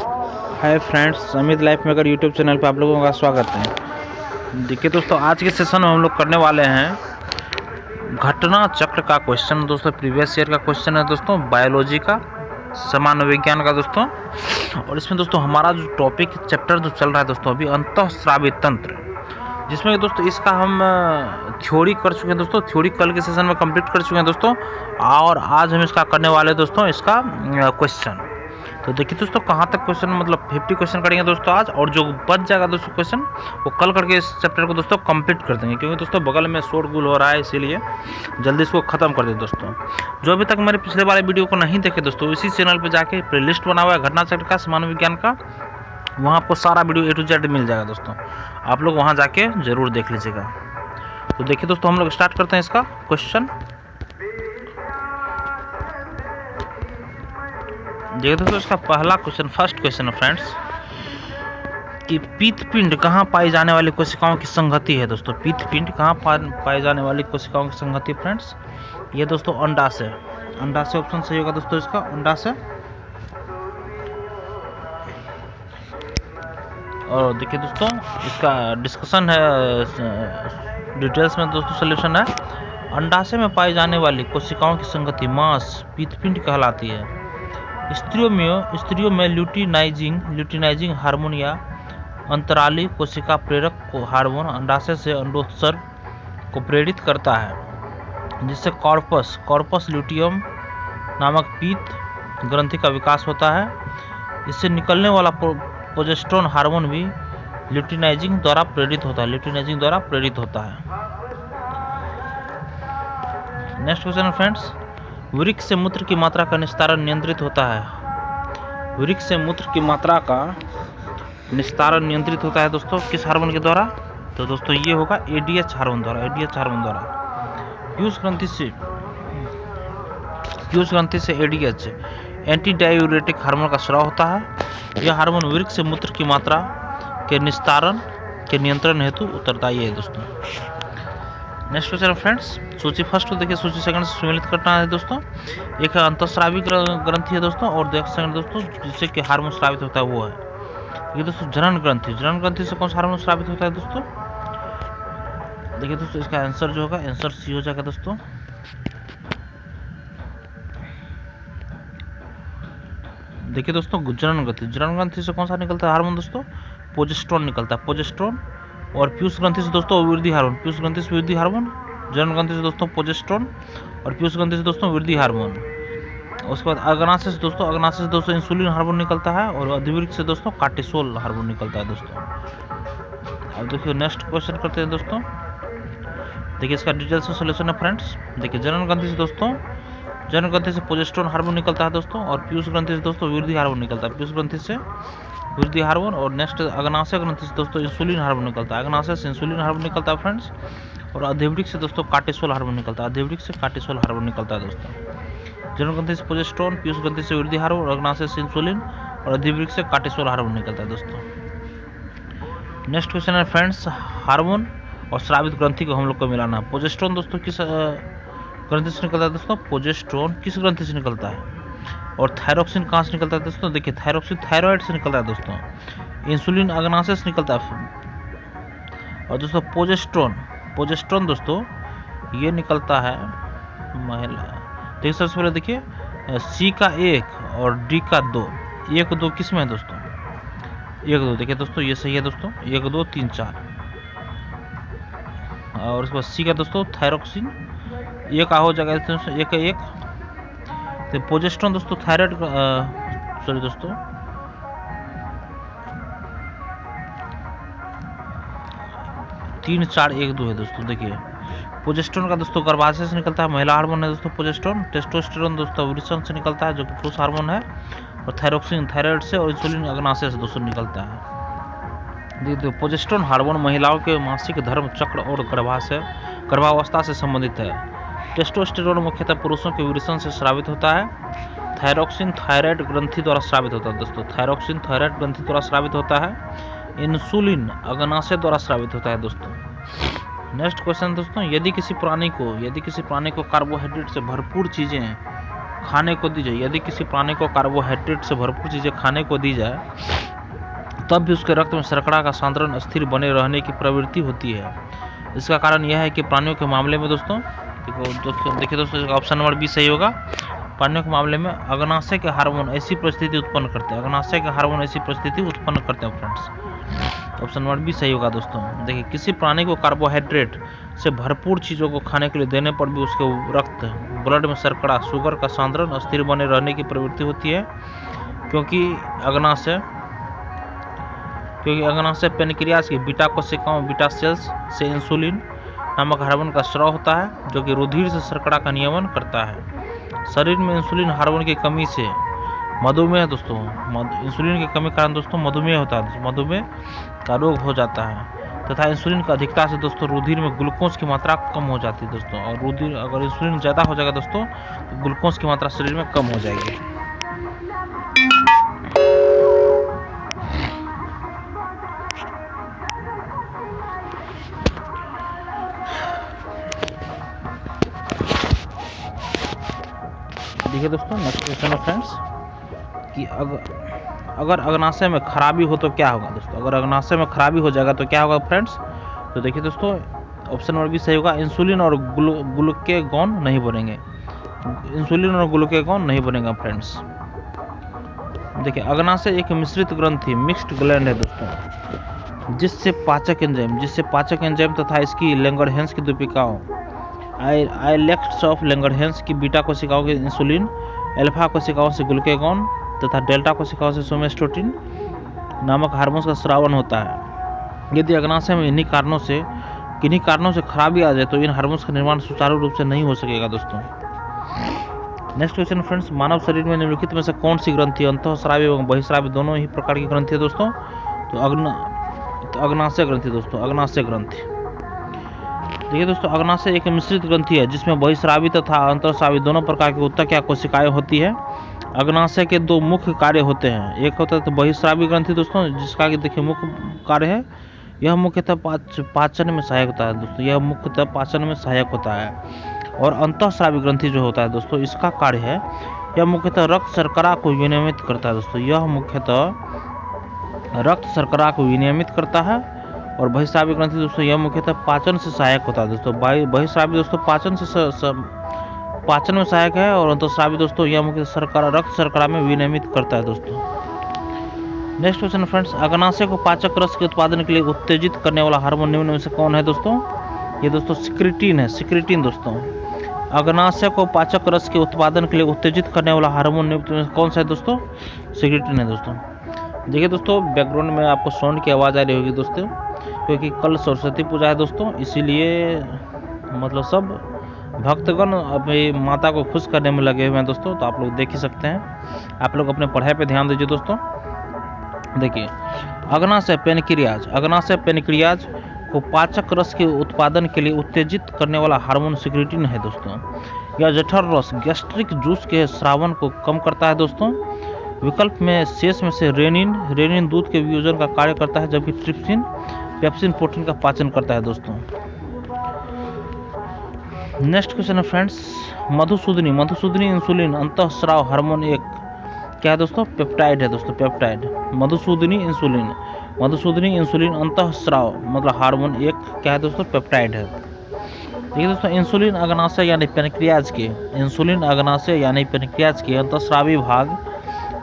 Hi friends, Amit life maker YouTube channel पर आप लोगों का स्वागत है। देखिए दोस्तों, आज के सेशन में हम लोग करने वाले हैं घटना चक्र का क्वेश्चन। दोस्तों प्रीवियस ईयर का क्वेश्चन है दोस्तों, बायोलॉजी का, सामान्य विज्ञान का दोस्तों। और इसमें दोस्तों हमारा जो टॉपिक चैप्टर जो चल रहा है दोस्तों अभी, अंतःस्रावी तंत्र, जिसमें दोस्तों इसका हम थ्योरी कर चुके हैं दोस्तों। थ्योरी कल के सेशन में कंप्लीट कर चुके हैं दोस्तों, और आज हम इसका करने वाले हैं दोस्तों इसका क्वेश्चन। तो देखिए दोस्तों, कहाँ तक क्वेश्चन, मतलब 50 क्वेश्चन करेंगे दोस्तों आज, और जो बच जाएगा दोस्तों क्वेश्चन वो कल करके इस चैप्टर को दोस्तों कंप्लीट कर देंगे, क्योंकि दोस्तों बगल में शोर गुल हो रहा है, इसीलिए जल्दी इसको ख़त्म कर दें दोस्तों। जो अभी तक मेरे पिछले वाले वीडियो को नहीं देखे दोस्तों, इसी चैनल पर जाके प्लेलिस्ट बना हुआ है घटना चक्र का, सामान्य विज्ञान का, वहाँ आपको सारा वीडियो A to Z मिल जाएगा दोस्तों। आप लोग वहाँ जाके ज़रूर देख लीजिएगा। तो देखिए दोस्तों, हम लोग स्टार्ट करते हैं इसका क्वेश्चन। देखिए दोस्तों, इसका पहला क्वेश्चन, फर्स्ट क्वेश्चन है फ्रेंड्स, कि पीतपिंड कहाँ पाई जाने वाली कोशिकाओं की संगति है दोस्तों। पीतपिंड कहाँ पाई जाने वाली कोशिकाओं की संगति फ्रेंड्स, ये दोस्तों अंडा से। अंडा से ऑप्शन सही होगा दोस्तों इसका, अंडा से। और देखिए दोस्तों, इसका डिस्कशन है डिटेल्स में दोस्तों, सोल्यूशन है। अंडाशय में पाई जाने वाली कोशिकाओं की संगति मास पीतपिंड कहलाती है। स्त्रियों में ल्यूटिनाइजिंग हार्मोन या अंतराली कोशिका प्रेरक हार्मोन अंडाशय से अंडोत्सर्ग को प्रेरित करता है, जिससे कॉर्पस ल्यूटियम नामक पीत ग्रंथि का विकास होता है। इससे निकलने वाला प्रोजेस्टेरोन हार्मोन भी ल्यूटिनाइजिंग द्वारा प्रेरित होता है। नेक्स्ट क्वेश्चन फ्रेंड्स, वृक्क से मूत्र की मात्रा का निस्तारण नियंत्रित होता है। वृक्क से मूत्र की मात्रा का निस्तारण नियंत्रित होता है दोस्तों किस हार्मोन के द्वारा, तो दोस्तों ये होगा ADH हार्मोन द्वारा। पीयूष ग्रंथि से ADH एंटी डायूरेटिक हार्मोन का स्राव होता है। यह हार्मोन वृक्क से मूत्र की मात्रा के निस्तारण के नियंत्रण हेतु उत्तरदायी है दोस्तों। नेक्स्ट क्वेश्चन फ्रेंड्स, सूची फर्स्ट को देखिए, सूची सेकंड से सम्मिलित करना है दोस्तों। एक अंतःस्रावी ग्रंथि है दोस्तों, और सेकंड दोस्तों जिससे कि हार्मोन स्रावित होता है वो है ये दोस्तों जनन ग्रंथि से कौन सा हार्मोन स्रावित होता है दोस्तों। देखिए दोस्तों, इसका आंसर जो होगा, आंसर सी हो जाएगा दोस्तों। देखिए दोस्तों, जनन ग्रंथि से कौन सा निकलता है हार्मोन दोस्तों, प्रोजेस्टेरोन निकलता है, प्रोजेस्टेरोन। और पीयूष ग्रंथि से दोस्तों वृद्धि हार्मोन, जनन ग्रंथि से दोस्तों प्रोजेस्टेरोन, और पीयूष ग्रंथि से दोस्तों वृद्धि हार्मोन। उसके बाद अग्नाशय से दोस्तों इंसुलिन हार्मोन निकलता है, और अधिवृक्क से दोस्तों कार्टिसोल हार्मोन निकलता है दोस्तों। अब देखिए नेक्स्ट क्वेश्चन करते हैं दोस्तों। देखिए इसका डिटेल्स में सोल्यूशन है फ्रेंड्स। देखिए जनन ग्रंथि से प्रोजेस्टेरोन हार्मोन निकलता है दोस्तों, और पीयूष ग्रंथि से दोस्तों वृद्धि हार्मोन निकलता है, पीयूष ग्रंथि से वृद्धि हार्मोन। और नेक्स्ट अग्नाशय ग्रंथि से दोस्तों इंसुलिन हार्मोन निकलता है, अग्नाशय से इंसुलिन हार्मोन निकलता है फ्रेंड्स। और अधिवृक्क से दोस्तों कार्टिसोल हार्मोन निकलता है, दोस्तों। जनन ग्रंथि से प्रोजेस्टेरोन, पीयूष ग्रंथि से वृद्धि हार्मोन, अग्नाशय से इंसुलिन, और अधिवृक्क से कार्टिसोल हार्मोन निकलता है दोस्तों। नेक्स्ट क्वेश्चन है फ्रेंड्स, हार्मोन और स्रावित ग्रंथि को हम लोग को मिलाना है। प्रोजेस्टेरोन दोस्तों किस ग्रंथि से निकलता है दोस्तों, प्रोजेस्टेरोन किस ग्रंथि से निकलता है। और थायरोक्सिन कहाँ से निकलता है दोस्तों, देखिए थायरोक्सिन थायराइड से निकलता है दोस्तों। इंसुलिन अग्नाशय से निकलता है। और दोस्तों प्रोजेस्टेरोन दोस्तों ये निकलता है महिला। देखिए सबसे पहले देखिए, C का 1 और D का 2, 1 2 किस में है दोस्तों, 1 2। देखिए दोस्तों ये सही है दोस्तों, 1 2 3 4। और उसके बाद C का दोस्तों थायरोक्सिन, ये का हो जाएगा 1 का 1। तो प्रोजेस्टेरोन दोस्तों थायराइड, सॉरी दोस्तों, तीन 4 1 2 है दोस्तों। देखिए प्रोजेस्टेरोन का दोस्तों गर्भाशय से निकलता है, महिला हार्मोन है दोस्तों प्रोजेस्टेरोन। टेस्टोस्टेरोन दोस्तों वृषण से निकलता है, जो कि पुरुष हार्मोन है। और थायरोक्सिन थायराइड से, और इंसुलिन अग्नाशय से दोस्तों निकलता है। देखिए प्रोजेस्टेरोन हार्मोन महिलाओं के मासिक धर्म चक्र और गर्भावस्था से संबंधित है। टेस्टोस्टेरोन मुख्यतः पुरुषों के वृषण से स्रावित होता है। थायरोक्सिन थायराइड ग्रंथि द्वारा स्रावित होता है दोस्तों, थायरोक्सिन थायराइड ग्रंथि द्वारा स्रावित होता है। इंसुलिन अग्नाशय द्वारा स्रावित होता है दोस्तों। नेक्स्ट क्वेश्चन दोस्तों, यदि किसी प्राणी को कार्बोहाइड्रेट से भरपूर चीज़ें खाने को दी जाए, यदि किसी प्राणी को कार्बोहाइड्रेट से भरपूर चीज़ें खाने को दी जाए तब भी उसके रक्त में शर्करा का सांद्रण स्थिर बने रहने की प्रवृत्ति होती है। इसका कारण यह है कि प्राणियों के मामले में दोस्तों देखिए दोस्तों, ऑप्शन नंबर बी सही होगा। प्राणियों के मामले में अग्नाशय के हार्मोन ऐसी परिस्थिति उत्पन्न करते हैं, अग्नाशय के हार्मोन ऐसी परिस्थिति उत्पन्न करते हैं फ्रेंड्स। ऑप्शन नंबर बी सही होगा दोस्तों। देखिए, किसी प्राणी को कार्बोहाइड्रेट से भरपूर चीज़ों को खाने के लिए देने पर भी उसके रक्त ब्लड में शर्करा शुगर का सांद्रण स्थिर बने रहने की प्रवृत्ति होती है, क्योंकि अग्नाशय पेनक्रियाज की बीटा कोशिकाओं बीटा सेल्स से इंसुलिन नामक हार्मोन का स्राव होता है, जो कि रुधिर से शर्करा का नियमन करता है। शरीर में इंसुलिन हार्मोन की कमी से मधुमेह दोस्तों, इंसुलिन की कमी के कारण दोस्तों मधुमेह होता है, मधुमेह का रोग हो जाता है तथा इंसुलिन की अधिकता से दोस्तों रुधिर में ग्लूकोज की मात्रा कम हो जाती है दोस्तों। और रुधिर अगर इंसुलिन ज़्यादा हो जाएगा दोस्तों तो ग्लूकोज की मात्रा शरीर में कम हो जाएगी। देखिए दोस्तों, नेक्स्ट क्वेश्चन है फ्रेंड्स कि अगर अग्नाशय में खराबी हो तो क्या होगा दोस्तों। अगर अग्नाशय में खराबी हो जाएगा तो क्या होगा फ्रेंड्स। तो देखिए दोस्तों, ऑप्शन नंबर बी सही होगा। इंसुलिन और ग्लूकेगॉन नहीं बनेंगे, इंसुलिन और ग्लूकेगॉन नहीं बनेगा फ्रेंड्स। देखिए, अग्नाशय एक मिश्रित ग्रंथि मिक्स्ड ग्लैंड है दोस्तों, जिससे पाचक एंजाइम तथा इसकी लैंगरहैंस की द्वीपिकाओं आइलेक्ट्स ऑफ लैंगरहैंस की बीटा कोशिकाओं के इंसुलिन, अल्फा कोशिकाओं से ग्लूकेगॉन तथा डेल्टा कोशिकाओं से सोमेस्टोटिन नामक हार्मोन्स का स्रावन होता है। यदि अग्नाशय में किन्हीं कारणों से खराबी आ जाए तो इन हार्मोन्स का निर्माण सुचारू रूप से नहीं हो सकेगा दोस्तों। नेक्स्ट क्वेश्चन फ्रेंड्स, मानव शरीर में निम्नलिखित में से कौन सी ग्रंथि अंतःस्रावी एवं बहिःस्रावी दोनों ही प्रकार की ग्रंथि है दोस्तों। तो अग्नाशय ग्रंथि दोस्तों, अग्नाशय ग्रंथि। देखिए दोस्तों, अग्नाशय एक मिश्रित ग्रंथि है जिसमें बहिःस्रावी तथा अंतःस्रावी दोनों प्रकार की ऊतक या कोशिकाएं होती है। अग्नाशय के दो मुख्य कार्य होते हैं, एक होता है तो बहिःस्रावी ग्रंथि दोस्तों, जिसका कि देखिए मुख्य कार्य है, यह मुख्यतः पाचन में सहायक होता है दोस्तों, यह मुख्यतः पाचन में सहायक होता है। और अंतःस्रावी ग्रंथि जो होता है दोस्तों, इसका कार्य है, यह मुख्यतः रक्त शर्करा को विनियमित करता है दोस्तों, यह मुख्यतः रक्त शर्करा को विनियमित करता है। और बहिःस्रावी ग्रंथि दोस्तों, यह मुख्यतः पाचन से सहायक होता है दोस्तों। बहिःस्रावी दोस्तों पाचन में सहायक है, और अंतःस्रावी दोस्तों यह मुख्यतः रक्त शर्करा में विनियमित करता है दोस्तों। नेक्स्ट क्वेश्चन फ्रेंड्स, अग्नाशय को पाचक रस के उत्पादन के लिए उत्तेजित करने वाला हार्मोन निम्न में से कौन है दोस्तों। ये दोस्तों सिक्रीटिन है, सिक्रीटिन दोस्तों। अग्नाशय को पाचक रस के उत्पादन के लिए उत्तेजित करने वाला हार्मोन निम्न में कौन सा है दोस्तों, सिक्रीटिन है दोस्तों। देखिए दोस्तों, बैकग्राउंड में आपको साउंड की आवाज़ आ रही होगी दोस्तों, क्योंकि कल सरस्वती पूजा है दोस्तों, इसीलिए मतलब सब भक्तगण अपनी माता को खुश करने में लगे हुए हैं दोस्तों। तो आप लोग देख ही सकते हैं, आप लोग अपने पढ़ाई पे ध्यान दीजिए दोस्तों। देखिए, अग्नाशय पेनक्रियाज को पाचक रस के उत्पादन के लिए उत्तेजित करने वाला हार्मोन सिक्रीटिन है दोस्तों। यह जठर रस गैस्ट्रिक जूस के स्रावन को कम करता है दोस्तों। विकल्प में शेष में से रेनिन दूध के वियोजन का कार्य करता है, जबकि ट्रिप्सिन पेप्सिन प्रोटीन का पाचन करता है दोस्तों। नेक्स्ट क्वेश्चन है फ्रेंड्स, मधुसूदनी इंसुलिन अंतःस्राव हार्मोन एक क्या है दोस्तों, पेप्टाइड है दोस्तों, पेप्टाइड। मधुसूदनी इंसुलिन अंतःस्राव मतलब हार्मोन एक क्या है दोस्तों, पेप्टाइड है। देखिए दोस्तों, इंसुलिन अग्नाशय यानी पेनक्रियाज के अंतःस्रावी भाग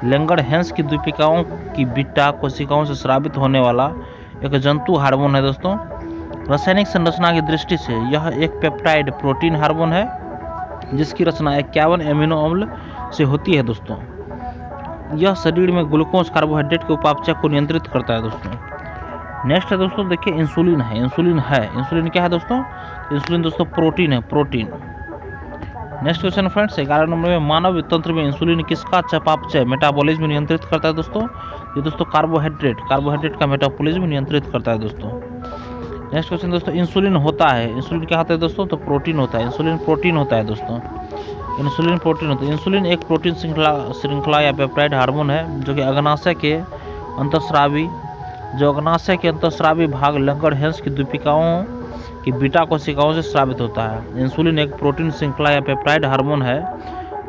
लैंगरहैंस की द्वीपिकाओं की बीटा कोशिकाओं से स्रावित होने वाला एक जंतु हार्मोन है दोस्तों। रासायनिक संरचना की दृष्टि से यह एक पेप्टाइड प्रोटीन हार्मोन है, जिसकी रचना 51 एमिनो अम्ल से होती है दोस्तों। यह शरीर में ग्लूकोज कार्बोहाइड्रेट के उपापचय को नियंत्रित करता है दोस्तों। नेक्स्ट है दोस्तों, देखिए इंसुलिन क्या है दोस्तों, इंसुलिन दोस्तों प्रोटीन है, protein. Next question friends, 11 number में मानव तंत्र में इंसुलिन किसका चयापचय मेटाबॉलिज्म नियंत्रित करता है दोस्तों। ये दोस्तों कार्बोहाइड्रेट का मेटाबॉलिज्म नियंत्रित करता है दोस्तों। नेक्स्ट क्वेश्चन दोस्तों, इंसुलिन क्या होता है दोस्तों, तो प्रोटीन होता है, इंसुलिन प्रोटीन होता है दोस्तों, इंसुलिन प्रोटीन होता है। इंसुलिन एक प्रोटीन श्रृंखला या पेप्टाइड हार्मोन है जो कि अग्नाशय के अंतःस्रावी भाग लैंगरहैंस की द्वीपिकाओं की बीटा कोशिकाओं से स्रावित होता है। इंसुलिन एक प्रोटीन श्रृंखला या पेप्टाइड हार्मोन है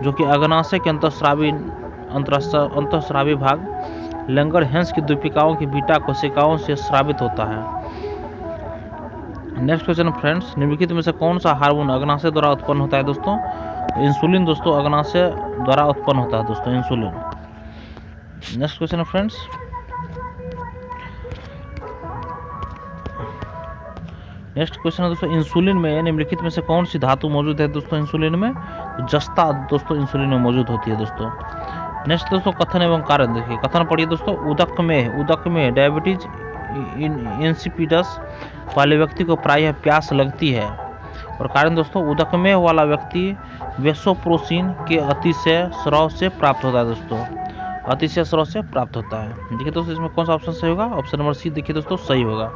जो कि अग्नाशय के अंतःस्रावी भाग लैंगरहैंस की द्वीपिकाओं की बीटा कोशिकाओं से स्रावित होता है। नेक्स्ट क्वेश्चन फ्रेंड्स, निम्नलिखित में से कौन सा हार्मोन अग्नाशय द्वारा उत्पन्न होता है दोस्तों? इंसुलिन दोस्तों अग्नाशय द्वारा उत्पन्न होता है दोस्तों, insulin. Next question friends, next question है दोस्तों, इंसुलिन में निम्नलिखित में से कौन सी धातु मौजूद है दोस्तों? इंसुलिन में जस्ता दोस्तों इंसुलिन में मौजूद होती है दोस्तों। नेक्स्ट दोस्तों, कथन एवं कारण देखिए, कथन पढ़िए दोस्तों। उदक में डायबिटीज इंसिपिडस वाले व्यक्ति को प्रायः प्यास लगती है, और कारण दोस्तों उदक में वाला व्यक्ति वेसोप्रोसिन के अतिशय स्राव से प्राप्त होता है दोस्तों, अतिशय स्राव से प्राप्त होता है। देखिए दोस्तों, इसमें कौन सा ऑप्शन सही होगा? ऑप्शन नंबर सी देखिए दोस्तों सही होगा।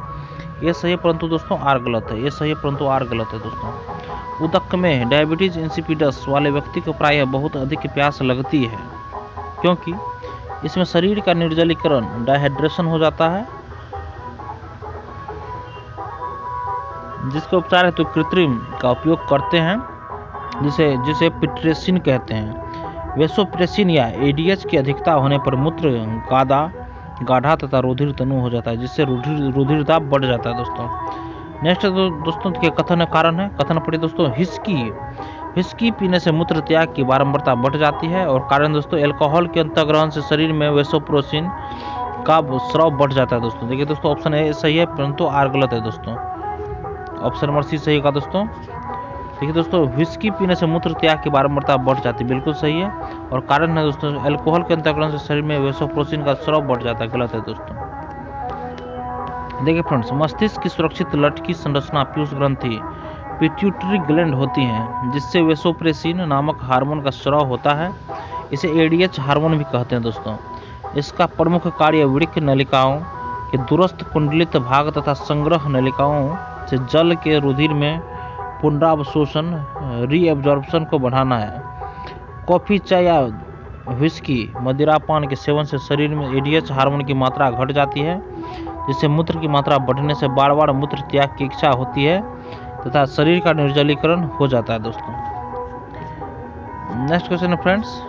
ये सही है परंतु दोस्तों आर गलत है, ये सही है परंतु आर गलत है दोस्तों। उदक में डायबिटीज इंसिपिडस वाले व्यक्ति को प्रायः बहुत अधिक प्यास लगती है, क्योंकि इसमें शरीर का निर्जलीकरण डाइहाइड्रेशन हो जाता है, जिसके उपचार हेतु कृत्रिम का उपयोग करते हैं, जिसे पिट्रेसिन कहते हैं। वेसोप्रेसिन या एडीएच की अधिकता होने पर मूत्र गाढ़ा तथा रुधिर तनु हो जाता है, जिससे रुधिर दाब बढ़ जाता है दोस्तों। नेक्स्ट दोस्तों के कथन कारण है, कथन पढ़िए दोस्तों। हिस्की पीने से मूत्र त्याग की बारंबारता बढ़ जाती है, और कारण दोस्तों एल्कोहल के अंतर्ग्रहण से शरीर में वेसोप्रोसिन का स्राव बढ़ जाता है दोस्तों। देखिए दोस्तों, ऑप्शन ए सही है परंतु आर गलत है दोस्तों। ऑप्शन नंबर सी सही होगा दोस्तों। देखिए दोस्तों, व्हिस्की पीने से मूत्र त्याग की बारंबारता बढ़ जाती है, बिल्कुल सही है, और कारण है दोस्तों अल्कोहल के अंतर्ग्रहण से शरीर में वेसोप्रोसिन का स्राव बढ़ जाता है, गलत है दोस्तों। देखिए फ्रेंड्स, मस्तिष्क की सुरक्षित लटकी संरचना पीयूष ग्रंथि पिट्यूटरी ग्लैंड होती हैं, जिससे वेसोप्रेसिन नामक हार्मोन का स्राव होता है। इसे एडीएच हार्मोन भी कहते हैं दोस्तों। इसका प्रमुख कार्य वृक्क नलिकाओं के दूरस्थ कुंडलित भाग तथा संग्रह नलिकाओं से जल के रुधिर में पुनरावशोषण रीएब्जॉर्प्शन को बढ़ाना है। कॉफ़ी, चाय या व्हिस्की मदिरापान के सेवन से शरीर में एडीएच हार्मोन की मात्रा घट जाती है, जिससे मूत्र की मात्रा बढ़ने से बार बार मूत्र त्याग की इच्छा होती है तथा शरीर का निर्जलीकरण हो जाता है दोस्तों। नेक्स्ट क्वेश्चन है फ्रेंड्स,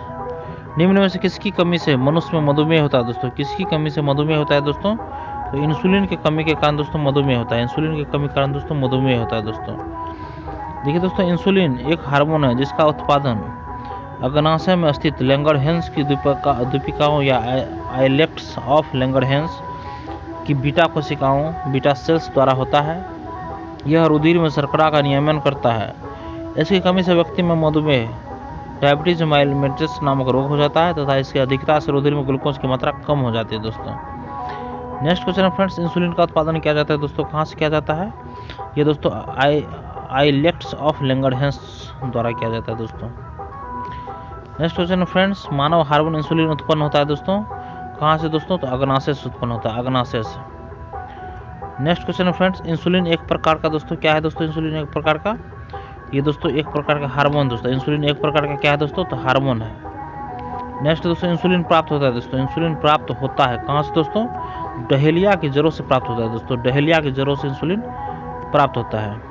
निम्न में से किसकी कमी से मनुष्य में मधुमेह होता है दोस्तों? किसकी कमी से मधुमेह होता है दोस्तों? तो इंसुलिन की कमी के कारण दोस्तों मधुमेह होता है, इंसुलिन की कमी के कारण दोस्तों मधुमेह होता है दोस्तों। देखिए दोस्तों, इंसुलिन एक हार्मोन है जिसका उत्पादन अग्नाशय में स्थित लैंगरहैंस की द्वीपिकाओं या आइलेट्स ऑफ लैंगरहैंस की बीटा कोशिकाओं बीटा सेल्स द्वारा होता है। यह रुधिर में शर्करा का नियमन करता है। इसकी कमी से व्यक्ति में मधुमेह डायबिटीज मेलिटस नामक रोग हो जाता है तथा इसकी अधिकता से रुधिर में ग्लूकोज की मात्रा कम हो जाती है दोस्तों। नेक्स्ट क्वेश्चन है फ्रेंड्स, इंसुलिन का उत्पादन किया जाता है दोस्तों, कहाँ से किया जाता है? ये दोस्तों आइलेट्स ऑफ लैंगरहैंस द्वारा किया जाता है दोस्तों। नेक्स्ट क्वेश्चन है फ्रेंड्स, मानव हार्मोन इंसुलिन उत्पन्न होता है दोस्तों, कहाँ से दोस्तों? तो अग्नाशय से उत्पन्न होता है, अग्नाशय से। नेक्स्ट क्वेश्चन है फ्रेंड्स, इंसुलिन एक प्रकार का दोस्तों क्या है दोस्तों? इंसुलिन एक प्रकार का, ये दोस्तों एक प्रकार का हार्मोन दोस्तों। इंसुलिन एक प्रकार का क्या है दोस्तों? तो हार्मोन है। नेक्स्ट दोस्तों, इंसुलिन प्राप्त होता है दोस्तों, इंसुलिन प्राप्त होता है कहाँ से दोस्तों? डहेलिया की जड़ों से प्राप्त होता है दोस्तों, डहेलिया की जड़ों से इंसुलिन प्राप्त होता है।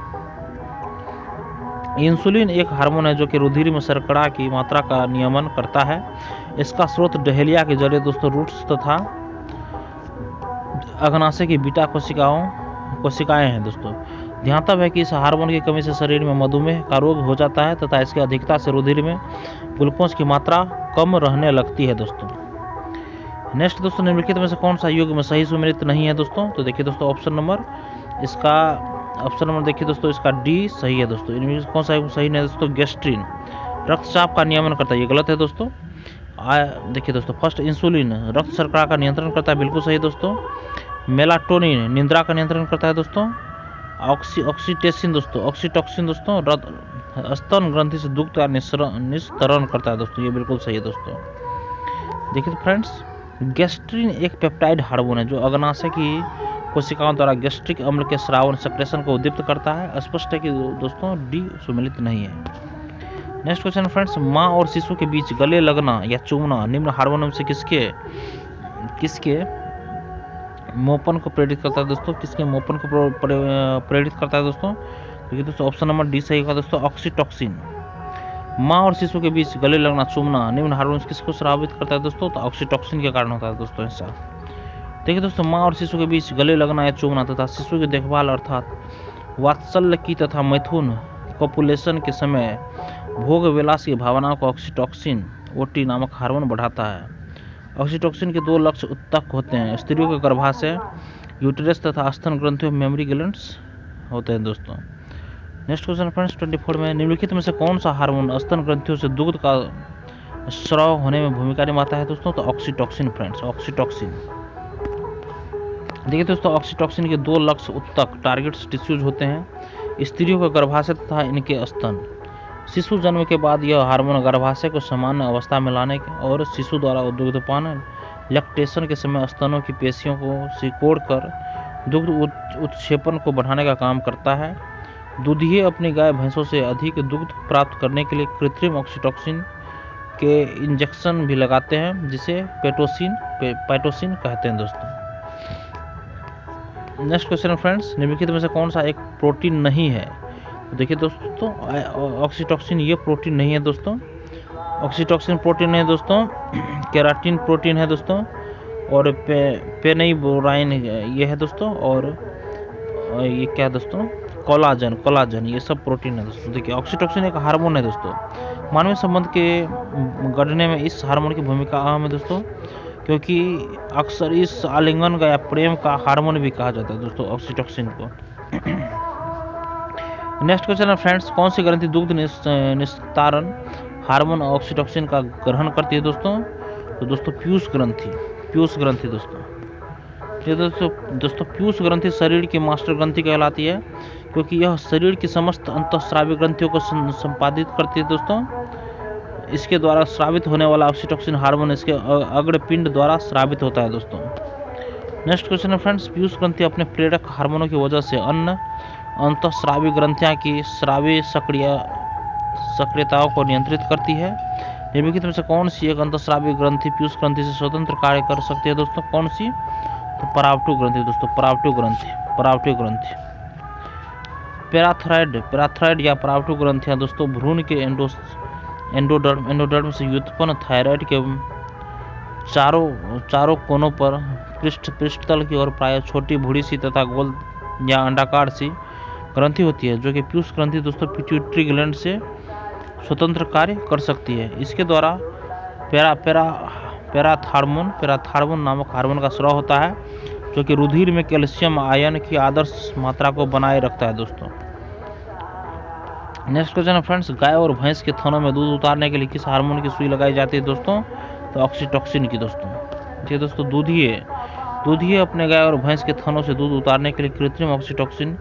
इंसुलिन एक हार्मोन है जो कि रुधिर में शर्करा की मात्रा का नियमन करता है। इसका स्रोत डहेलिया की जड़ें दोस्तों रूट्स तथा अग्नाशय की बीटा कोशिकाएं हैं दोस्तों। ध्यातव्य है कि इस हार्मोन की कमी से शरीर में मधुमेह का रोग हो जाता है तथा इसकी अधिकता से रुधिर में ग्लूकोज की मात्रा कम रहने लगती है दोस्तों। नेक्स्ट दोस्तों, निम्नलिखित में से कौन सा युग्म में सही सुमेलित नहीं है दोस्तों? तो देखिए दोस्तों, ऑप्शन नंबर देखिए दोस्तों, इसका डी सही है दोस्तों। इनमें कौन सा सही नहीं है दोस्तों? गैस्ट्रिन रक्तचाप का नियमन करता है, ये गलत है दोस्तों। देखिए दोस्तों, फर्स्ट इंसुलिन रक्त शर्करा का नियंत्रण करता है, बिल्कुल सही दोस्तों। मेलाटोनिन निद्रा का नियंत्रण करता है दोस्तों। ऑक्सीटोसिन दोस्तों स्तन ग्रंथि से दुग्ध का निस्तरण करता है दोस्तों, ये बिल्कुल सही है दोस्तों। देखिए फ्रेंड्स, गैस्ट्रिन एक पेप्टाइड हार्मोन है जो अग्नाशय की कोशिकाओं द्वारा गैस्ट्रिक अम्ल के स्रावन सेक्रेशन को उद्दीप्त करता है। स्पष्ट है कि दोस्तों डी सुमेलित नहीं है। नेक्स्ट क्वेश्चन फ्रेंड्स, माँ और शिशु के बीच गले लगना या चूमना निम्न हार्मोन से किसके मोपन को प्रेरित करता है दोस्तों? किसके मोपन को प्रेरित करता है दोस्तों? देखिए दोस्तों, ऑप्शन नंबर डी सही होगा दोस्तों, ऑक्सीटोसिन। माँ और शिशु के बीच गले लगना, चूमना निम्न हार्मोन किसको स्रावित करता है दोस्तों? तो ऑक्सीटॉसिन के कारण होता है दोस्तों ऐसा। देखिए दोस्तों, माँ और शिशु के बीच गले लगना या चूमना तथा शिशु की देखभाल अर्थात वात्सल्य की तथा मैथुन कॉपुलेशन के समय भोग विलास की भावनाओं को ऑक्सीटॉसिन ओटी नामक हार्मोन बढ़ाता है। ऑक्सीटॉसिन के 2 लक्ष्य उत्तक होते हैं, स्त्रियों के गर्भाशय यूटेरस तथा स्तन ग्रंथियों में मेमोरी ग्लैंड्स होते हैं दोस्तों। नेक्स्ट क्वेश्चन फ्रेंड्स 24 में, निम्नलिखित में से कौन सा हार्मोन स्तन ग्रंथियों से दुग्ध का स्राव होने में भूमिका निभाता है दोस्तों? तो ऑक्सीटॉसिन फ्रेंड्स, ऑक्सीटॉसिन। देखिए दोस्तों, ऑक्सीटॉसिन के 2 लक्ष्य उत्तक टारगेट्स टिश्यूज होते हैं, स्त्रियों के गर्भाशय तथा इनके स्तन। शिशु जन्म के बाद यह हार्मोन गर्भाशय को सामान्य अवस्था में लाने और शिशु द्वारा दुग्धपान लैक्टेशन के समय स्तनों की पेशियों को सिकोड़कर दुग्ध उत्क्षेपण को बढ़ाने का काम करता है। दूधिये अपनी गाय भैंसों से अधिक दुग्ध प्राप्त करने के लिए कृत्रिम ऑक्सीटॉसिन के इंजेक्शन भी लगाते हैं, जिसे पैटोसिन कहते हैं दोस्तों। नेक्स्ट क्वेश्चन फ्रेंड्स, निम्नलिखित में से कौन सा एक प्रोटीन नहीं है? देखिए दोस्तों, ऑक्सीटॉसिन ये प्रोटीन नहीं है दोस्तों। ऑक्सीटॉसिन प्रोटीन नहीं है दोस्तों, केराटिन प्रोटीन है दोस्तों, और पेनिबोराइन ये है दोस्तों, और ये क्या है दोस्तों, कोलाजन ये सब प्रोटीन है दोस्तों। देखिए, ऑक्सीटॉसिन एक हार्मोन है दोस्तों। मानवीय संबंध के गढ़ने में इस हार्मोन की भूमिका अहम है दोस्तों, क्योंकि अक्सर इस आलिंगन का या प्रेम का हार्मोन भी कहा जाता है दोस्तों ऑक्सीटॉसिन को। नेक्स्ट क्वेश्चन है फ्रेंड्स, कौन सी ग्रंथि दुग्ध निस्तारण हार्मोन ऑक्सीटॉसिन का ग्रहण करती है दोस्तों? तो दोस्तों पीयूष ग्रंथि दोस्तों। ये दोस्तों पीयूष ग्रंथि शरीर की मास्टर ग्रंथि कहलाती है, क्योंकि यह शरीर की समस्त अंतःस्रावी ग्रंथियों को संपादित करती है दोस्तों। इसके द्वारा स्रावित होने वाला ऑक्सीटॉसिन हार्मोन इसके अग्रपिंड द्वारा स्रावित होता है दोस्तों। नेक्स्ट क्वेश्चन है फ्रेंड्स, पीयूष ग्रंथि अपने प्रेरक हार्मोनों की वजह से अन्य अंतःस्रावी ग्रंथियां की स्रावी सक्रियताओं को नियंत्रित करती है। निम्नलिखित में से कौन सी एक अंतःस्रावी ग्रंथि पीयूष ग्रंथि से स्वतंत्र कार्य कर सकती है दोस्तों? कौन सी? तो परावटु ग्रंथि दोस्तों, परावटु ग्रंथि। पैराथायरॉयड या परावटु ग्रंथियां दोस्तों भ्रूण के एंडोडर्म से व्युत्पन्न थायराइड के चारों कोनों पर पृष्ठतल की ओर प्रायः छोटी भूरी सी तथा गोल या अंडाकार सी ग्रंथि होती है, जो कि पीयूष ग्रंथि दोस्तों पिट्यूटरी ग्लैंड से स्वतंत्र कार्य कर सकती है। इसके द्वारा पैराथार्मोन नामक हार्मोन का स्राव होता है, जो कि रुधिर में कैल्शियम आयन की आदर्श मात्रा को बनाए रखता है दोस्तों। नेक्स्ट क्वेश्चन है फ्रेंड्स, गाय और भैंस के थनों में दूध उतारने के लिए किस हार्मोन की सुई लगाई जाती है दोस्तों? तो ऑक्सीटॉसिन की दोस्तों। ठीक है दोस्तों, दूधिये अपने गाय और भैंस के थनों से दूध उतारने के लिए कृत्रिम ऑक्सीटॉसिन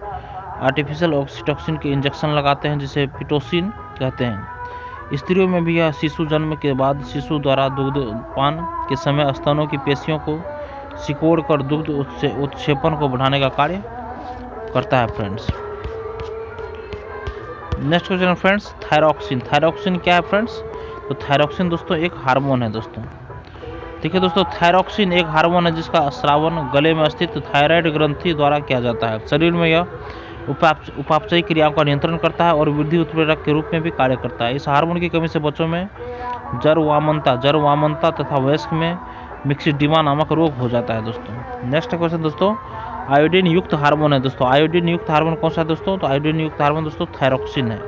आर्टिफिशियल ऑक्सीटॉसिन के इंजेक्शन लगाते हैं, जिसे पिटोसिन कहते हैं। स्त्रियों में भी यह शिशु जन्म के बाद शिशु द्वारा दुग्धपान के समय स्तनों की पेशियों को सिकोड़कर दुग्ध उत्क्षेपण को बढ़ाने का कार्य करता है friends. Next question friends, thyroxine क्या है फ्रेंड्स? तो थायरॉक्सिन दोस्तों एक हार्मोन है दोस्तों। देखिए दोस्तों, थायरॉक्सिन एक हार्मोन है जिसका स्रावन गले में स्थित थायराइड ग्रंथि द्वारा किया जाता है। शरीर में यह उपापचयी क्रियाओं का नियंत्रण करता है और वृद्धि उत्प्रेरक के रूप में भी कार्य करता है। इस हार्मोन की कमी से बच्चों में जरवामनता तथा वयस्क में मिक्सिडिमा नामक रोग हो जाता है दोस्तों। नेक्स्ट क्वेश्चन दोस्तों, आयोडीन युक्त हार्मोन है दोस्तों। आयोडीन युक्त हार्मोन कौन सा है दोस्तों? तो आयोडीन युक्त हार्मोन दोस्तों थायरॉक्सिन है।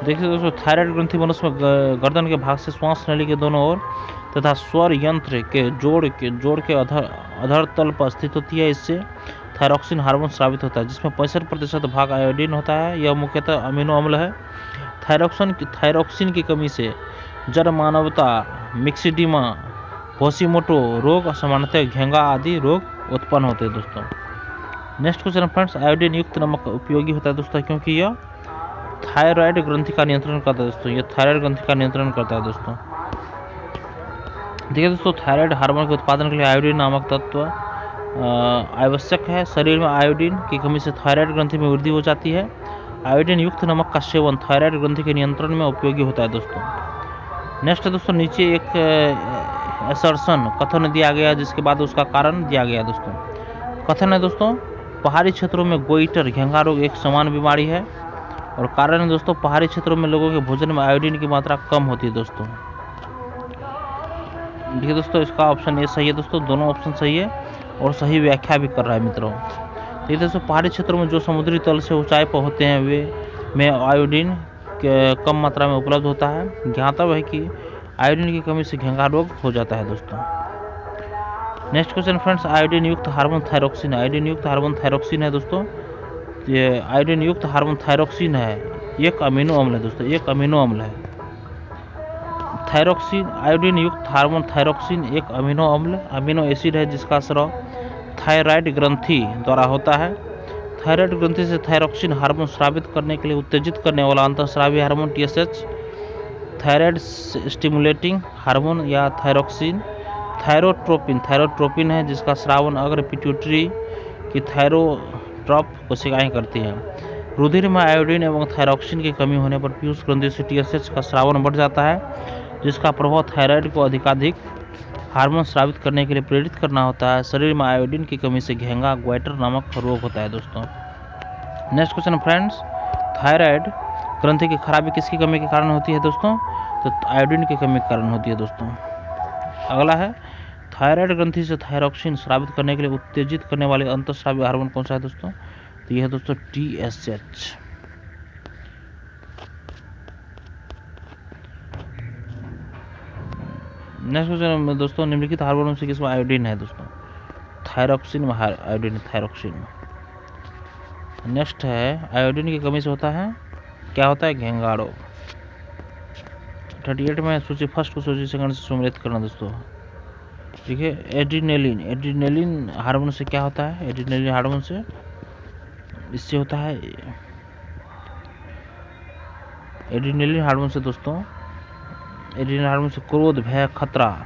देखिए दोस्तों, थायराइड ग्रंथि मनुष्य में गर्दन के भाग से श्वास नली के दोनों ओर तथा स्वर यंत्र के जोड़ के अधर तल पर स्थित होती है। इससे थायरॉक्सिन हार्मोन स्रावित होता है, जिसमें 65% भाग आयोडीन होता है। यह मुख्यतः अमीनो अम्ल है। थायरॉक्सिन की कमी से जरमानवता, मिक्सिडिमा, होशिमोटो रोग, सामान्यतः घेंगा आदि रोग उत्पन्न होते हैं दोस्तों। नेक्स्ट क्वेश्चन फ्रेंड्स, आयोडीन युक्त नमक उपयोगी होता है दोस्तों, क्योंकि यह थायराइड ग्रंथि का नियंत्रण करता है दोस्तों। यह थायराइड ग्रंथि का नियंत्रण करता है दोस्तों। देखिए दोस्तों, थायराइड हार्मोन के उत्पादन के लिए आयोडीन नामक तत्व आवश्यक है। शरीर में आयोडीन की कमी से थायराइड ग्रंथि में वृद्धि हो जाती है। आयोडीन युक्त नमक का सेवन थायराइड ग्रंथि के नियंत्रण में उपयोगी होता है दोस्तों। नेक्स्ट दोस्तों, नीचे एक असर्शन कथन दिया गया, जिसके बाद उसका कारण दिया गया दोस्तों। कथन है दोस्तों, पहाड़ी क्षेत्रों में गोइटर घेंगा रोग एक समान बीमारी है। और कारण है दोस्तों, पहाड़ी क्षेत्रों में लोगों के भोजन में आयोडीन की मात्रा कम होती है दोस्तों। देखिए दोस्तों, इसका ऑप्शन ए सही है दोस्तों, दोनों ऑप्शन सही है और सही व्याख्या भी कर रहा है मित्रों। देखिए दोस्तों, पहाड़ी क्षेत्रों में जो समुद्री तल से ऊंचाई पर होते हैं वे में आयोडीन कम मात्रा में उपलब्ध होता है। ज्ञातव्य है कि आयोडीन की कमी से घेंघा रोग हो जाता है दोस्तों। नेक्स्ट क्वेश्चन फ्रेंड्स, आयोडीन युक्त हार्मोन थायरोक्सिन। आयोडीन युक्त हार्मोन थायरोक्सिन है दोस्तों, ये आयोडीन युक्त हार्मोन थायरोक्सिन है, एक अमीनो अम्ल है दोस्तों, एक अमीनो अम्ल है। थायरोक्सिन, आयोडीन युक्त हार्मोन थायरोक्सिन एक अमीनो अम्ल अमीनो एसिड है जिसका स्राव थायराइड ग्रंथि द्वारा होता है। थायराइड ग्रंथि से थायरोक्सिन हार्मोन स्रावित करने के लिए उत्तेजित करने वाला अंतःस्रावी hormone TSH, thyroid stimulating hormone या थायरोक्सिन। थायरोट्रोपिन, थायरोट्रोपिन है जिसका श्रावण अग्र पिट्यूटरी की थायरोट्रॉप कोशिकाएं करती हैं। रुधिर में आयोडीन एवं थायरोक्सिन की कमी होने पर पीयूष ग्रंथि से TSH का श्रावण बढ़ जाता है, जिसका प्रभाव थायराइड को अधिकाधिक हार्मोन स्रावित करने के लिए प्रेरित करना होता है। शरीर में आयोडीन की कमी से घेंगा ग्वाइटर नामक रोग होता है दोस्तों। नेक्स्ट क्वेश्चन फ्रेंड्स, थायराइड ग्रंथि की खराबी किसकी कमी के कारण होती है दोस्तों? तो आयोडीन की कमी के कारण होती है दोस्तों। अगला है, थायराइड ग्रंथि से थायरोक्सिन स्रावित करने के लिए उत्तेजित करने वाले अंतःस्रावी हार्मोन कौन सा है दोस्तों? तो यह है दोस्तों TSH। नेक्स्ट क्वेश्चन दोस्तों, निम्नलिखित हार्मोनों से किसमें आयोडीन है दोस्तों? थायरोक्सिन में आयोडीन, थायरोक्सिन। नेक्स्ट है, आयोडीन की कमी से होता है, क्या होता है? घेंघा रोग। 38 में सूची फर्स्ट को सूची सेकंड से सम्मिलित करना दोस्तों। देखिए, एड्रीनेलिन, एड्रीनेलिन हार्मोन से क्या होता है? एड्रीनेलिन हार्मोन से इससे होता है, एड्रीनेलिन हार्मोन से दोस्तों, एड्रीनेलिन हार्मोन से क्रोध, भय, खतरा,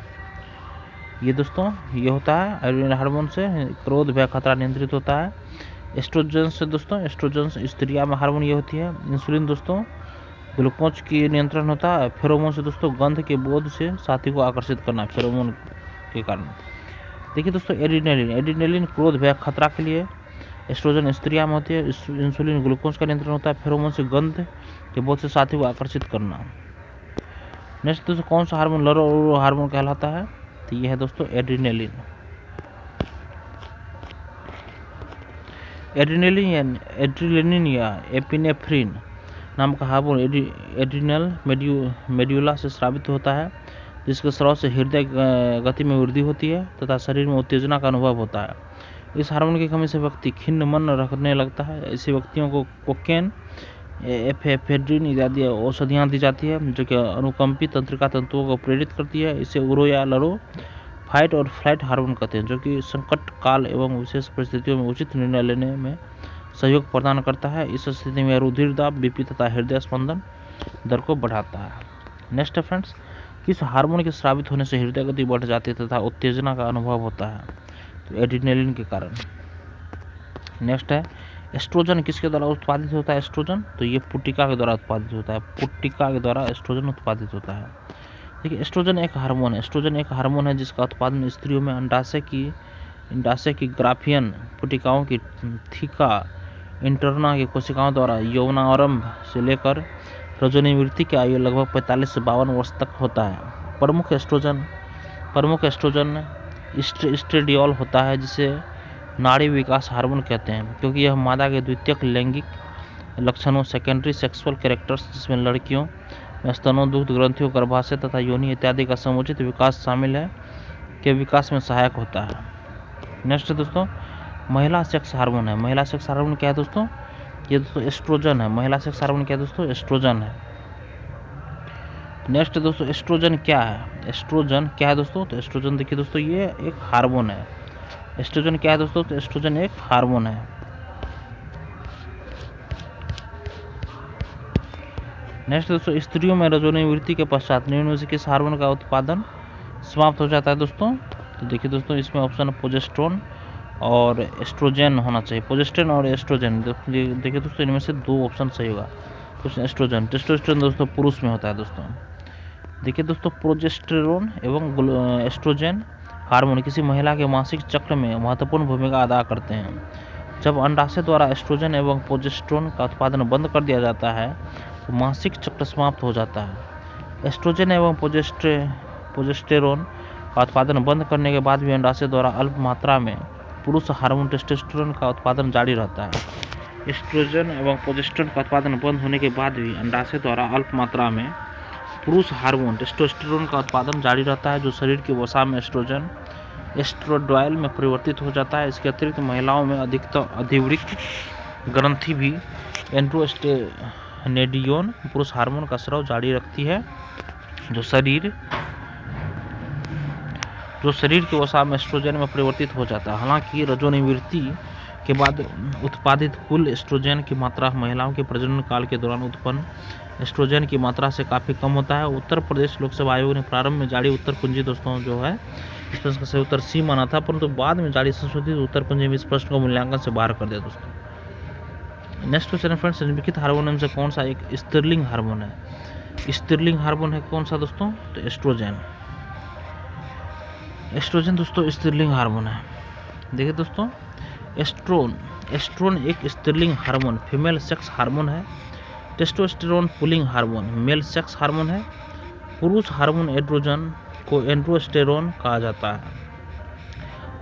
ये दोस्तों ये होता है। एड्रीनेलिन हार्मोन से क्रोध, भय, खतरा नियंत्रित होता है। एस्ट्रोजन से दोस्तों, एस्ट्रोजन स्त्रिया में हार्मोन ये होती है। इंसुलिन दोस्तों ग्लूकोज की नियंत्रण होता है। फेरोमोन से दोस्तों गंध के बोध से साथी को आकर्षित करना, फेरोमोन के कारण। देखिए दोस्तों, एड्रीनेलिन, एड्रीनेलिन क्रोध, भय, खतरा के लिए। एस्ट्रोजन स्त्रिया में होती है। इंसुलिन ग्लूकोज का नियंत्रण होता है। फेरोमोन से गंध के बोध से साथी को आकर्षित करना। नेक्स्ट दोस्तों, कौन सा हार्मोन लरो हार्मोन कहलाता है? तो यह है दोस्तों एड्रीनेलिन। एड्रीनेलिन या एपिनेफ्रिन नाम का हार्मोन एड्रिनल मेड्यूला से स्रावित होता है, जिसके स्राव से हृदय गति में वृद्धि होती है तथा शरीर में उत्तेजना का अनुभव होता है। इस हार्मोन की कमी से व्यक्ति खिन्न मन रखने लगता है। ऐसे व्यक्तियों को कोकेन, एफेड्रिन इत्यादि औषधियाँ दी जाती है जो कि अनुकंपी तंत्रिका तंतुओं को प्रेरित करती है। इसे उरो या लरो फाइट और फ्लाइट हार्मोन कहते हैं, जो कि संकट काल एवं विशेष परिस्थितियों में उचित निर्णय लेने में सहयोग प्रदान करता है। इस स्थिति में रुधिर दाब, BP तथा हृदय स्पंदन दर को बढ़ाता है। नेक्स्ट है फ्रेंड्स, किस हार्मोन के स्रावित होने से हृदय गति बढ़ जाती है तथा उत्तेजना का अनुभव होता है? तो एड्रीनेलिन के कारण। नेक्स्ट है, एस्ट्रोजन किसके द्वारा उत्पादित होता है? एस्ट्रोजन तो ये पुट्टिका के द्वारा उत्पादित होता है। पुट्टिका के द्वारा एस्ट्रोजन उत्पादित होता है। देखिए, एस्ट्रोजन एक हार्मोन है। एस्ट्रोजन एक हार्मोन है जिसका उत्पादन स्त्रियों में अंडाशय की ग्राफियन पुट्टिकाओं की थीका इंटरना की कोशिकाओं द्वारा यौवनारंभ से लेकर रजोनिवृत्ति की आयु लगभग 45 से 52 वर्ष तक होता है। प्रमुख एस्ट्रोजन एस्ट्रेडियोल होता है, जिसे नाड़ी विकास हार्मोन कहते हैं, क्योंकि यह मादा के द्वितीयक लैंगिक लक्षणों, सेकेंडरी सेक्सुअल कैरेक्टर्स, जिसमें लड़कियों में स्तनों, दुग्ध ग्रंथियों, गर्भाशय तथा योनि इत्यादि का समुचित विकास शामिल है, के विकास में सहायक होता है। नेक्स्ट दोस्तों, महिला सेक्स हार्मोन है। महिला सेक्स हार्मोन क्या है दोस्तों? ये दोस्तों एस्ट्रोजन है। महिला सेक्स हार्मोन क्या है दोस्तों? एस्ट्रोजन है। नेक्स्ट दोस्तों, एस्ट्रोजन क्या है? एस्ट्रोजन क्या है दोस्तों? तो एस्ट्रोजन देखिए दोस्तों, ये एक हार्मोन है। एस्ट्रोजन क्या है दोस्तों? तो एस्ट्रोजन एक हार्मोन है। नेक्स्ट दोस्तों, स्त्रियों में रजोनिवृत्ति के पश्चात निम्न में से किस हार्मोन का उत्पादन समाप्त हो जाता है दोस्तों? तो देखिए दोस्तों, इसमें ऑप्शन प्रोजेस्टेरोन और एस्ट्रोजन होना चाहिए। प्रोजेस्टेरोन और एस्ट्रोजन, देखिए दोस्तों, इनमें से दो ऑप्शन सही होगा। तो एस्ट्रोजन, टेस्टोस्टेरोन दोस्तों पुरुष में होता है दोस्तों। देखिए दोस्तों, प्रोजेस्टेरोन एवं एस्ट्रोजन हार्मोन किसी महिला के मासिक चक्र में महत्वपूर्ण भूमिका अदा करते हैं। जब अंडाशय द्वारा एस्ट्रोजन एवं प्रोजेस्टेरोन का उत्पादन बंद कर दिया जाता है तो मासिक चक्र समाप्त हो जाता है। एस्ट्रोजन एवं प्रोजेस्टेरोन का उत्पादन बंद करने के बाद भी अंडाशय द्वारा अल्प मात्रा में पुरुष हार्मोन टेस्टोस्टेरोन का उत्पादन जारी रहता है। एस्ट्रोजन एवं प्रोजेस्टेरोन का उत्पादन बंद होने के बाद भी अंडाशय द्वारा अल्प मात्रा में पुरुष हार्मोन टेस्टोस्टेरोन का उत्पादन जारी रहता है, जो शरीर की वसा में एस्ट्रोडायल में परिवर्तित हो जाता है। इसके अतिरिक्त महिलाओं में अधिकतर अधिवृक्क ग्रंथि भी एंड्रोस्टेनेडियोन पुरुष हार्मोन का स्राव जारी रखती है, जो शरीर की वसा में एस्ट्रोजन में परिवर्तित हो जाता है। हालांकि रजोनिवृत्ति के बाद उत्पादित कुल एस्ट्रोजन की मात्रा महिलाओं के प्रजनन काल के दौरान उत्पन्न एस्ट्रोजन की मात्रा से काफ़ी कम होता है। उत्तर प्रदेश लोकसभा आयोग ने प्रारंभ में जारी उत्तर कुंजी दोस्तों जो है इस प्रश्न का सही उत्तर सी माना था, परंतु बाद में जारी संशोधित उत्तर कुंजी में इस प्रश्न को मूल्यांकन से बाहर कर दिया दोस्तों। नेक्स्ट क्वेश्चन फ्रेंड्स, निम्नलिखित हार्मोन से कौन सा एक स्त्रीलिंग हार्मोन है? स्त्रीलिंग हार्मोन है कौन सा दोस्तों? तो एस्ट्रोजन दोस्तों स्त्रीलिंग हार्मोन है। देखिए दोस्तों, एस्ट्रोन एक स्त्रीलिंग हार्मोन फीमेल सेक्स हार्मोन है। Testosterone pulling hormone male sex hormone है। पुरुष हार्मोन एंड्रोजन को एंड्रोस्टेरोन कहा जाता है।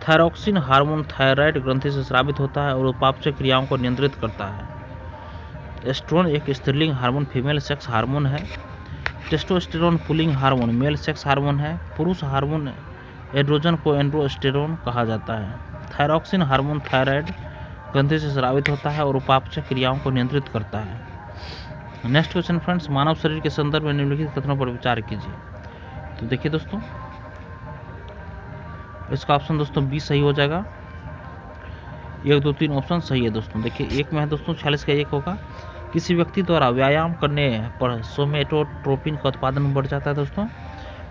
थायरॉक्सिन हार्मोन थायराइड ग्रंथि से स्रावित होता है और उपापचय क्रियाओं को नियंत्रित करता है। एस्ट्रोन एक स्त्रीलिंग हार्मोन फीमेल सेक्स हार्मोन है। Testosterone pulling hormone male sex hormone है। पुरुष हार्मोन एंड्रोजन को एंड्रोस्टेरोन कहा जाता है। थायरॉक्सिन हार्मोन थायराइड ग्रंथि से स्रावित होता है और उपापचय क्रियाओं को नियंत्रित करता है। नेक्स्ट क्वेश्चन फ्रेंड्स, मानव शरीर के संदर्भ में निम्नलिखित कथनों पर विचार कीजिए। तो देखिए दोस्तों, इसका ऑप्शन दोस्तों बी सही हो जाएगा। 1, 2, 3 ऑप्शन सही है दोस्तों। देखिए एक में है दोस्तों 46 का 1 होगा। किसी व्यक्ति द्वारा व्यायाम करने पर सोमेटोट्रोपिन का उत्पादन बढ़ जाता है दोस्तों।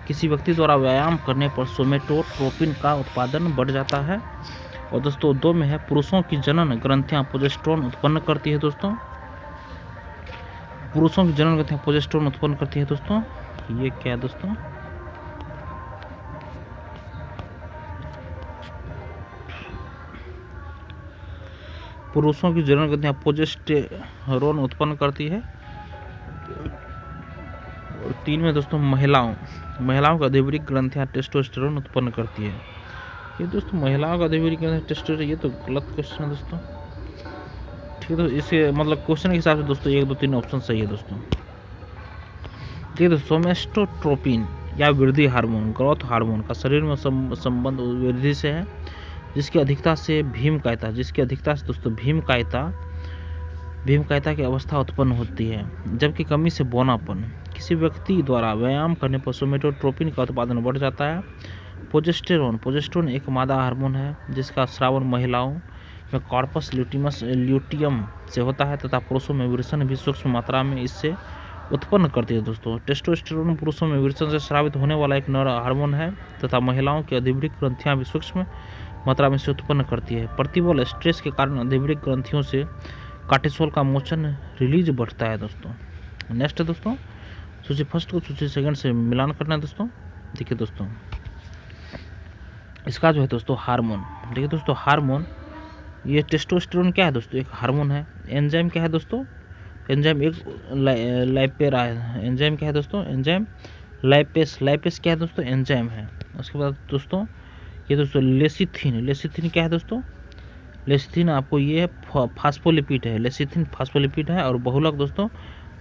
किसी व्यक्ति द्वारा व्यायाम करने पर सोमेटोट्रोपिन का उत्पादन बढ़ जाता है। और दोस्तों 2 में है पुरुषों की जनन ग्रंथियां प्रोजेस्टेरोन उत्पन्न करती है दोस्तों। पुरुषों की जनन ग्रंथियां प्रोजेस्टेरोन उत्पन्न करती है दोस्तों। ये क्या है दोस्तों? पुरुषों की जनन ग्रंथियां प्रोजेस्टेरोन उत्पन्न करती है। और 3 में दोस्तों महिलाओं की अधिवृक्क ग्रंथियां टेस्टोस्टेरोन उत्पन्न करती है। ये दोस्तों महिलाओं का अधिवृक्क ग्रंथियां टेस्टोस्टेरोन, ये तो गलत क्वेश्चन है दोस्तों। ठीक है, तो इसे मतलब क्वेश्चन के हिसाब से दोस्तों 1, 2, 3 ऑप्शन सही है दोस्तों। ठीक है, तो सोमेटोट्रोपिन या वृद्धि हार्मोन ग्रोथ हार्मोन का शरीर में संबंध वृद्धि से है, जिसकी अधिकता से दोस्तों भीमकायता की अवस्था उत्पन्न होती है, जबकि कमी से बौनापन। किसी व्यक्ति द्वारा व्यायाम करने पर सोमेटोट्रोपिन का उत्पादन बढ़ जाता है। प्रोजेस्टेरोन एक मादा हार्मोन है जिसका स्रावन महिलाओं में कॉर्पस ल्यूटियम से होता है तथा पुरुषों में विरसन भी सूक्ष्म मात्रा में इससे उत्पन्न करती है दोस्तों। टेस्टोस्टेरोन पुरुषों में विरसन से स्रावित होने वाला एक नर हार्मोन है तथा महिलाओं की अधिवृक्क ग्रंथियां भी सूक्ष्म मात्रा में से उत्पन्न करती है। प्रतिबल स्ट्रेस के कारण अधिवृक्क ग्रंथियों से कार्टिसोल का मोचन रिलीज बढ़ता है दोस्तों। नेक्स्ट है दोस्तों, सूची फर्स्ट को सूची सेकंड से मिलान करना है दोस्तों। देखिए दोस्तों, इसका जो है दोस्तों हार्मोन, देखिए दोस्तों हार्मोन, ये टेस्टोस्टेरोन क्या है दोस्तों? एक हार्मोन है। एंजाइम क्या है दोस्तों? एंजाइम एक लाइपेरा है। एंजाइम क्या है दोस्तों? एंजाइम लाइपेस क्या है दोस्तों? एंजाइम है। उसके बाद दोस्तों ये दोस्तों लेसिथिन क्या है दोस्तों? लेसिथिन आपको ये फास्फोलिपिड है। लेसिथिन फास्फोलिपिड है। और बहुलक दोस्तों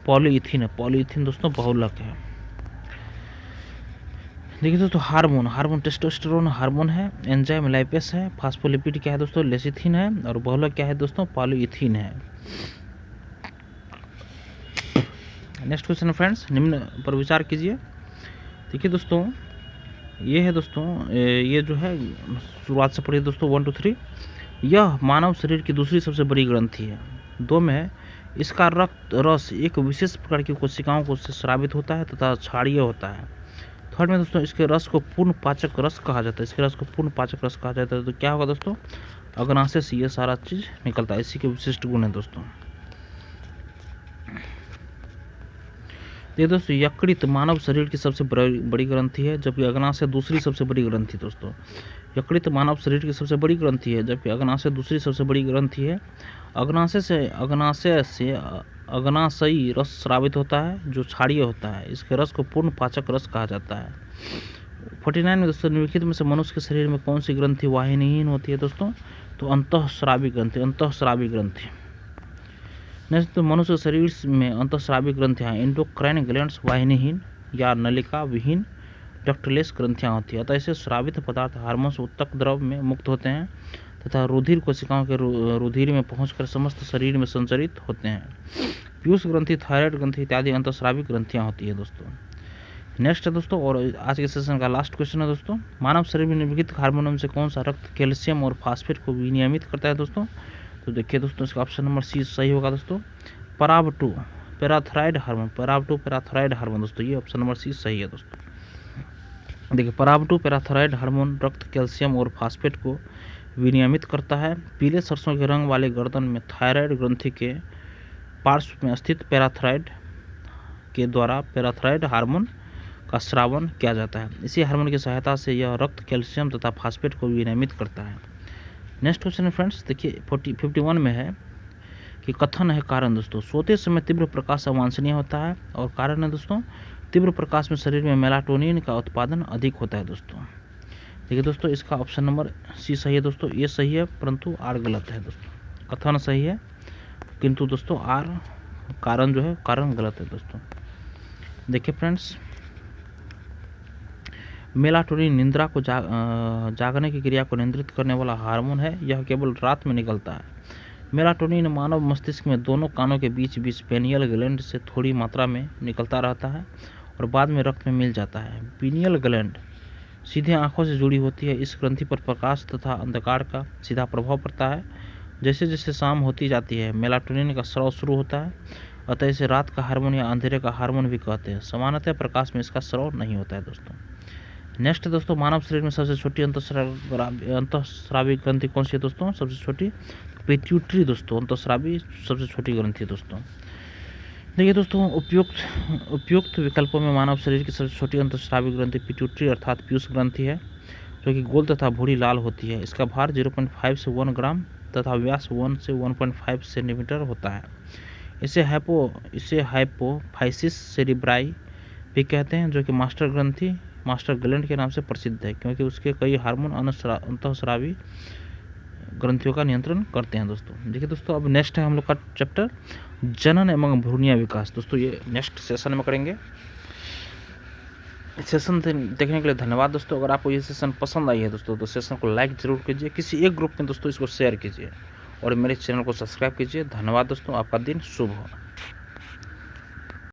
पॉलीइथिन है। पॉलीइथिन दोस्तों बहुलक है। देखिए दोस्तों हार्मोन टेस्टोस्टेरोन हार्मोन है। एंजाइम लाइपेस है। फास्फोलिपिड क्या है दोस्तों? लेसिथिन है। और बहुलक क्या है दोस्तों? पॉलीइथिन है। नेक्स्ट क्वेश्चन फ्रेंड्स, निम्न पर विचार कीजिए। देखिए दोस्तों, ये है दोस्तों, ये जो है शुरुआत से पढ़िए दोस्तों 1, 2, 3। यह मानव शरीर की दूसरी सबसे बड़ी ग्रंथि है। 2 में है इसका रस एक विशेष प्रकार की कोशिकाओं को से स्रावित होता है तथा क्षारीय होता है। 3 में दोस्तों इसके रस को पूर्ण पाचक रस कहा जाता है। तो क्या होगा दोस्तों? अग्नाशय से ये सारा चीज निकलता है। इसी के विशिष्ट गुण है दोस्तों। ये दोस्तों यकृत मानव शरीर की सबसे बड़ी ग्रंथि है, जबकि अग्नाशय दूसरी सबसे बड़ी ग्रंथि दोस्तों। यकृत मानव शरीर की सबसे बड़ी ग्रंथि है, जबकि अग्नाशय दूसरी सबसे बड़ी ग्रंथि है। अग्नाशयी रस स्रावित होता है जो क्षारीय होता है। इसके रस को पूर्ण पाचक रस कहा जाता है। 49 में दोस्तों, निम्नलिखित में से मनुष्य के शरीर में कौन सी ग्रंथि वाहिनीहीन होती है दोस्तों? तो अंतःस्रावी ग्रंथि। नेक्स्ट, तो मनुष्य के शरीर में अंतःस्रावी ग्रंथियां एंडोक्राइन ग्लैंड्स वाहिनीहीन या नलिका विहीन डक्टलेस ग्रंथियां होती है। अतः ऐसे स्रावित पदार्थ हार्मोन्स उत्तक द्रव में मुक्त होते हैं तथा रुधिर कोशिकाओं के रुधिर में पहुंचकर समस्त शरीर में संचरित होते हैं। पीयूष ग्रंथि, थायराइड ग्रंथि इत्यादि अंतःस्रावी ग्रंथियां होती है दोस्तों। नेक्स्ट है दोस्तों, और आज के सेशन का लास्ट क्वेश्चन है दोस्तों, मानव शरीर में निम्नलिखित हार्मोन में से कौन सा रक्त कैल्शियम और फास्फेट को विनियमित करता है दोस्तों? तो देखिए दोस्तों, इसका ऑप्शन नंबर सी सही होगा दोस्तों, पराब 2 पैराथायराइड हार्मोन दोस्तों, ये ऑप्शन नंबर सी सही है दोस्तों। देखिए, पराब 2 पैराथायराइड हार्मोन रक्त कैल्शियम और फास्फेट को विनियमित करता है। पीले सरसों के रंग वाले गर्दन में थायराइड ग्रंथि के पार्श्व में स्थित पैराथायराइड के द्वारा पैराथायराइड हार्मोन का स्रावन किया जाता है। इसी हार्मोन की सहायता से यह रक्त कैल्शियम तथा फास्फेट को विनियमित करता है। नेक्स्ट क्वेश्चन है फ्रेंड्स, देखिए 51 में है कि कथन है कारण दोस्तों, सोते समय तीव्र प्रकाश अवांछनीय होता है, और कारण है दोस्तों, तीव्र प्रकाश में शरीर में मेलाटोनिन का उत्पादन अधिक होता है दोस्तों। देखिए दोस्तों, इसका ऑप्शन नंबर सी सही है दोस्तों, ये सही है परंतु आर गलत है दोस्तों। कथन सही है किंतु दोस्तों आर कारण जो है कारण गलत है दोस्तों। देखिए फ्रेंड्स, मेलाटोनिन निद्रा को जागने की क्रिया को नियंत्रित करने वाला हार्मोन है। यह केवल रात में निकलता है। मेलाटोनिन मानव मस्तिष्क में दोनों कानों के बीच पीनियल ग्लैंड से थोड़ी मात्रा में निकलता रहता है और बाद में रक्त में मिल जाता है। पीनियल ग्लैंड सीधे आंखों से जुड़ी होती है। इस ग्रंथि पर प्रकाश तथा अंधकार का सीधा प्रभाव पड़ता है। जैसे जैसे शाम होती जाती है मेलाटोनिन का स्राव शुरू होता है, अतः इसे रात का हार्मोन या अंधेरे का हार्मोन भी कहते हैं। सामान्यतः प्रकाश में इसका स्राव नहीं होता है दोस्तों। नेक्स्ट दोस्तों, मानव शरीर में सबसे छोटी अंतःस्रावी ग्रंथि कौन सी है दोस्तों? सबसे छोटी पिट्यूटरी दोस्तों, अंतःस्रावी सबसे छोटी ग्रंथि दोस्तों। देखिए दोस्तों, उपयुक्त विकल्पों में मानव शरीर की सबसे छोटी अंतःस्रावी ग्रंथि पिट्यूटरी अर्थात पीयूष ग्रंथि है, जो कि गोल तथा भूरी लाल होती है। इसका भार 0.5 से 1 ग्राम तथा व्यास 1 से 1.5 सेंटीमीटर होता है। इसे हाइपोफाइसिस सेरिब्राई भी कहते हैं, जो कि मास्टर ग्लैंड के नाम से प्रसिद्ध है, क्योंकि उसके कई हार्मोन अंतःस्रावी ग्रंथियों का नियंत्रण करते हैं दोस्तों। देखिए दोस्तों, अब नेक्स्ट है हम लोग का चैप्टर जनन एवं भ्रूणीय विकास दोस्तों, ये नेक्स्ट सेशन में करेंगे। इस सेशन देखने के लिए धन्यवाद दोस्तों। अगर आपको ये सेशन पसंद आई है दोस्तों तो सेशन को लाइक जरूर कीजिए, किसी एक ग्रुप में दोस्तों इसको शेयर कीजिए और मेरे चैनल को सब्सक्राइब कीजिए। धन्यवाद दोस्तों, आपका दिन शुभ हो।